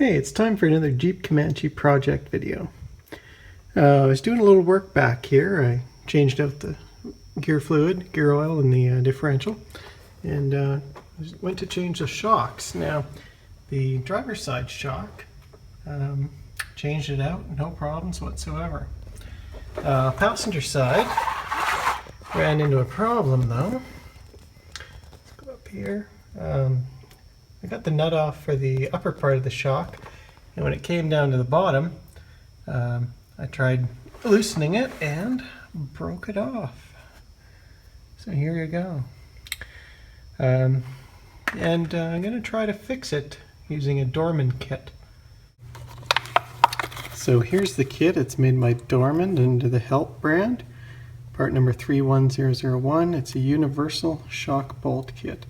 Hey, it's time for another Jeep Comanche project video. I was doing a little work back here. I changed out the gear fluid, gear oil in the differential, and went to change the shocks. Now, the driver's side shock, changed it out, no problems whatsoever. Passenger side, ran into a problem though. Let's go up here. I got the nut off for the upper part of the shock, and when it came down to the bottom, I tried loosening it and broke it off. So here you go. I'm going to try to fix it using a Dorman kit. So here's the kit. It's made by Dorman under the HELP brand. Part number 31001. It's a universal shock bolt kit.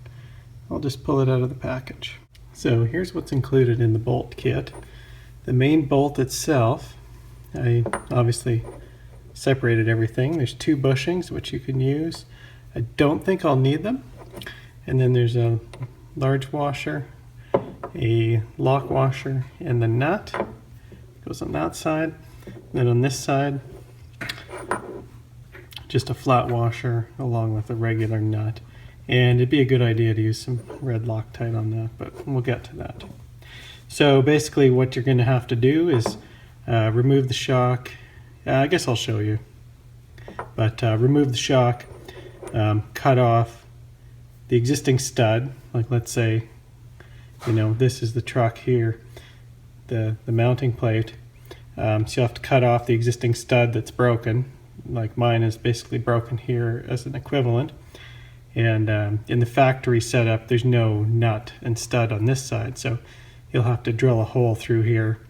I'll just pull it out of the package. So here's what's included in the bolt kit. The main bolt itself, I obviously separated everything. There's 2 bushings which you can use. I don't think I'll need them. And then there's a large washer, a lock washer, and the nut goes on that side. And then on this side, just a flat washer along with a regular nut. And it'd be a good idea to use some red Loctite on that, but we'll get to that. So basically what you're going to have to do is remove the shock. I guess I'll show you. But remove the shock, cut off the existing stud. Like let's say, you know, this is the truck here, the mounting plate. So you'll have to cut off the existing stud that's broken. Like mine is basically broken here as an equivalent. And in the factory setup, there's no nut and stud on this side, so you'll have to drill a hole through here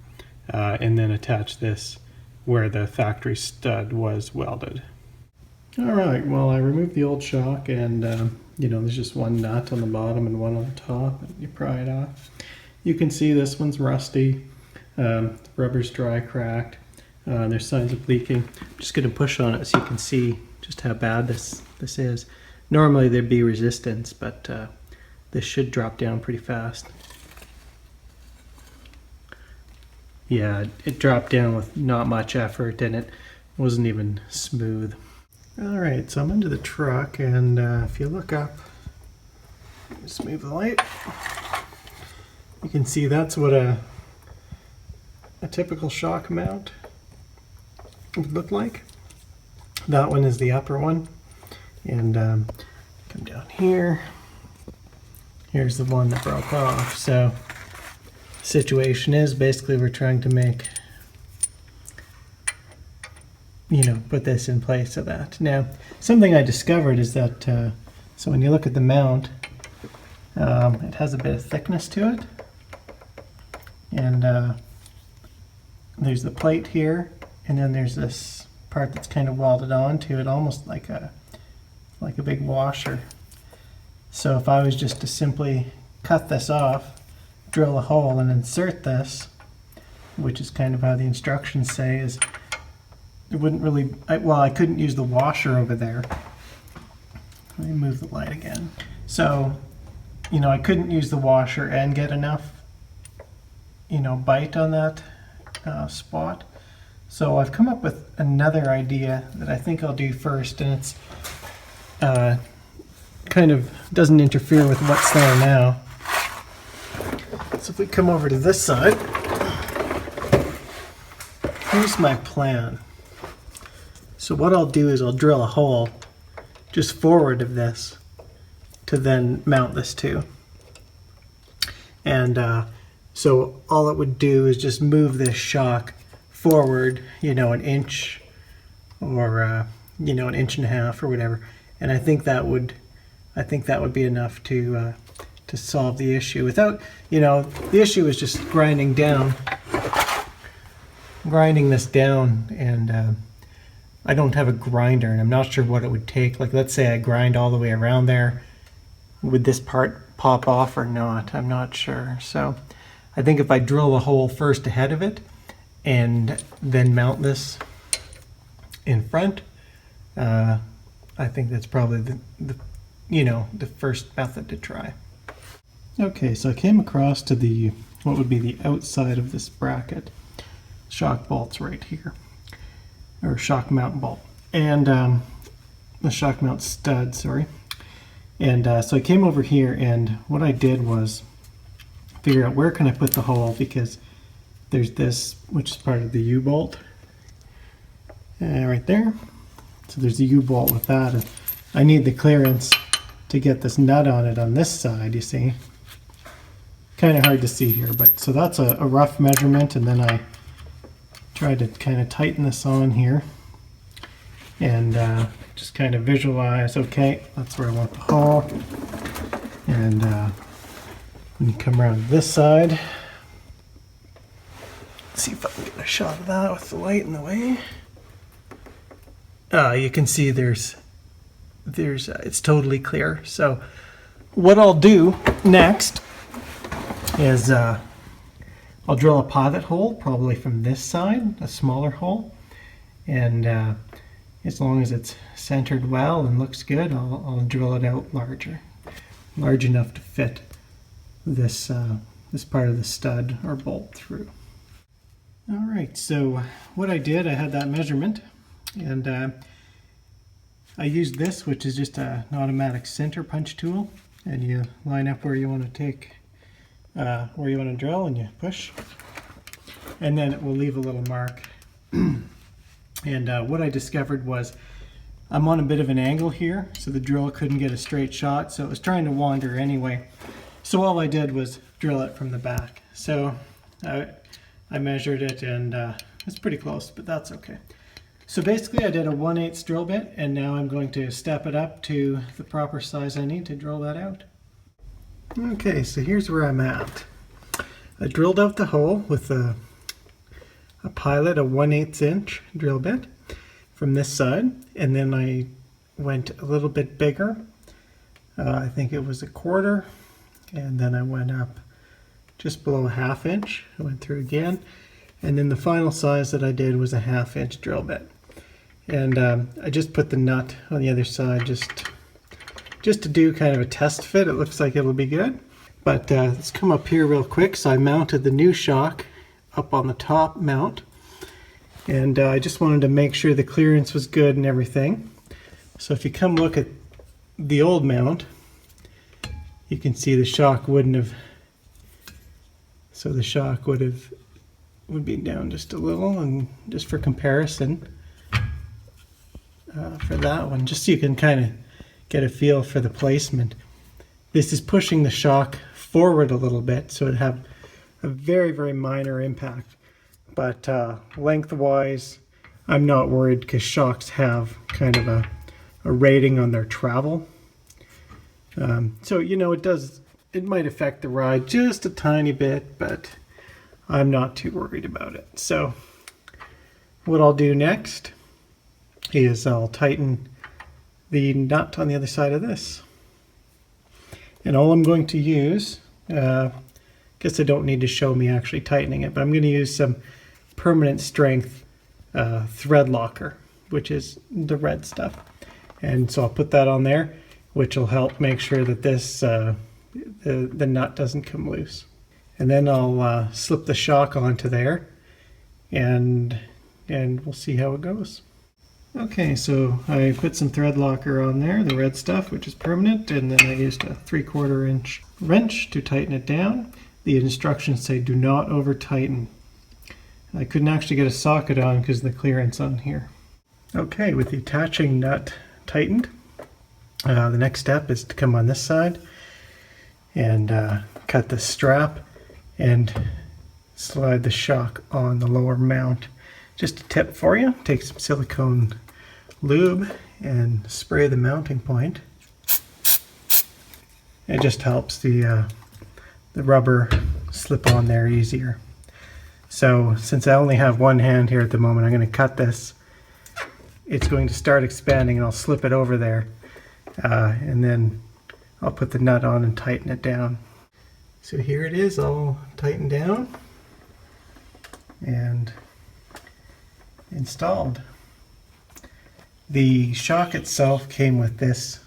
and then attach this where the factory stud was welded. Alright, well I removed the old shock, and you know, there's just one nut on the bottom and one on the top, and you pry it off. You can see this one's rusty, the rubber's dry cracked, there's signs of leaking. I'm just going to push on it so you can see just how bad this is. Normally there'd be resistance, but this should drop down pretty fast. Yeah, it dropped down with not much effort, and it wasn't even smooth. Alright, so I'm into the truck, and if you look up, just move the light, you can see that's what a typical shock mount would look like. That one is the upper one. And come down here, here's the one that broke off. So the situation is basically we're trying to make, you know, put this in place of that. Now something I discovered is that so when you look at the mount, it has a bit of thickness to it, and there's the plate here, and then there's this part that's kind of welded onto it, almost like a big washer. So if I was just to simply cut this off, drill a hole and insert this, which is kind of how the instructions say, is it wouldn't really, well, I couldn't use the washer over there. Let me move the light again. So, you know, I couldn't use the washer and get enough, you know, bite on that spot. So I've come up with another idea that I think I'll do first, and it's kind of doesn't interfere with what's there now. So if we come over to this side, here's my plan. So what I'll do is I'll drill a hole just forward of this to then mount this to. And so all it would do is just move this shock forward, you know, 1 inch or you know, 1.5 inches or whatever. And I think that would be enough to solve the issue without, you know, the issue is just grinding this down, and I don't have a grinder, and I'm not sure what it would take. Like let's say I grind all the way around there, would this part pop off or not? I'm not sure. So I think if I drill a hole first ahead of it and then mount this in front, I think that's probably the first method to try. Okay, so I came across to the what would be the outside of this bracket. Shock bolts right here, or shock mount bolt, and the shock mount stud, sorry. And so I came over here, and what I did was figure out where can I put the hole, because there's this, which is part of the U-bolt, right there. So there's a U-bolt with that, and I need the clearance to get this nut on it on this side, you see. Kind of hard to see here, but so that's a rough measurement, and then I tried to kind of tighten this on here and just kind of visualize, okay, that's where I want the hole. And when you come around to this side, let's see if I can get a shot of that with the light in the way. You can see there's it's totally clear. So what I'll do next is I'll drill a pivot hole, probably from this side, a smaller hole, and as long as it's centered well and looks good, I'll drill it out large enough to fit this this part of the stud or bolt through. All right, so what I did, I had that measurement, and I used this, which is just an automatic center punch tool, and you line up where you want to take, where you want to drill, and you push, and then it will leave a little mark. And what I discovered was I'm on a bit of an angle here, so the drill couldn't get a straight shot, so it was trying to wander anyway. So all I did was drill it from the back. So I measured it, and it's pretty close, but that's okay. So basically I did a 1/8 drill bit, and now I'm going to step it up to the proper size I need to drill that out. Okay, so here's where I'm at. I drilled out the hole with a pilot, a 1/8 inch drill bit from this side, and then I went a little bit bigger. I think it was 1/4, and then I went up just below a 1/2 inch. I went through again, and then the final size that I did was a 1/2 inch drill bit. And I just put the nut on the other side just to do kind of a test fit. It looks like it'll be good. But let's come up here real quick. So I mounted the new shock up on the top mount, and I just wanted to make sure the clearance was good and everything. So if you come look at the old mount, you can see the shock wouldn't have, so the shock would be down just a little, and just for comparison, for that one, just so you can kind of get a feel for the placement. This is pushing the shock forward a little bit, so it'd have a very, very minor impact. But lengthwise, I'm not worried, because shocks have kind of a rating on their travel. So, you know, it might affect the ride just a tiny bit, but I'm not too worried about it. So what I'll do next is I'll tighten the nut on the other side of this. And all I'm going to use, guess I don't need to show me actually tightening it, but I'm going to use some permanent strength thread locker, which is the red stuff. And so I'll put that on there, which will help make sure that this the nut doesn't come loose. And then I'll slip the shock onto there, and we'll see how it goes. Okay, so I put some thread locker on there, the red stuff, which is permanent, and then I used a 3/4 inch wrench to tighten it down. The instructions say do not over tighten. I couldn't actually get a socket on because of the clearance on here. Okay, with the attaching nut tightened, the next step is to come on this side and cut the strap and slide the shock on the lower mount. Just a tip for you, take some silicone lube and spray the mounting point. It just helps the rubber slip on there easier. So since I only have one hand here at the moment, I'm going to cut this. It's going to start expanding, and I'll slip it over there, and then I'll put the nut on and tighten it down. So here it is, all tightened down and installed. The shock itself came with this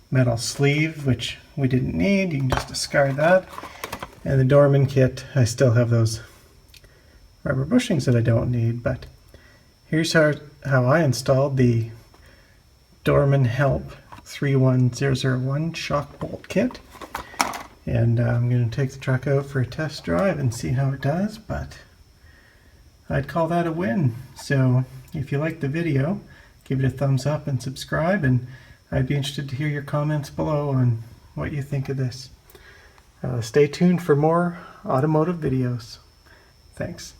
metal sleeve, which we didn't need. You can just discard that. And the Dorman kit, I still have those rubber bushings that I don't need, but here's how I installed the Dorman HELP 31001 shock bolt kit. And I'm going to take the truck out for a test drive and see how it does, but I'd call that a win. So if you like the video, give it a thumbs up and subscribe, and I'd be interested to hear your comments below on what you think of this. Stay tuned for more automotive videos. Thanks.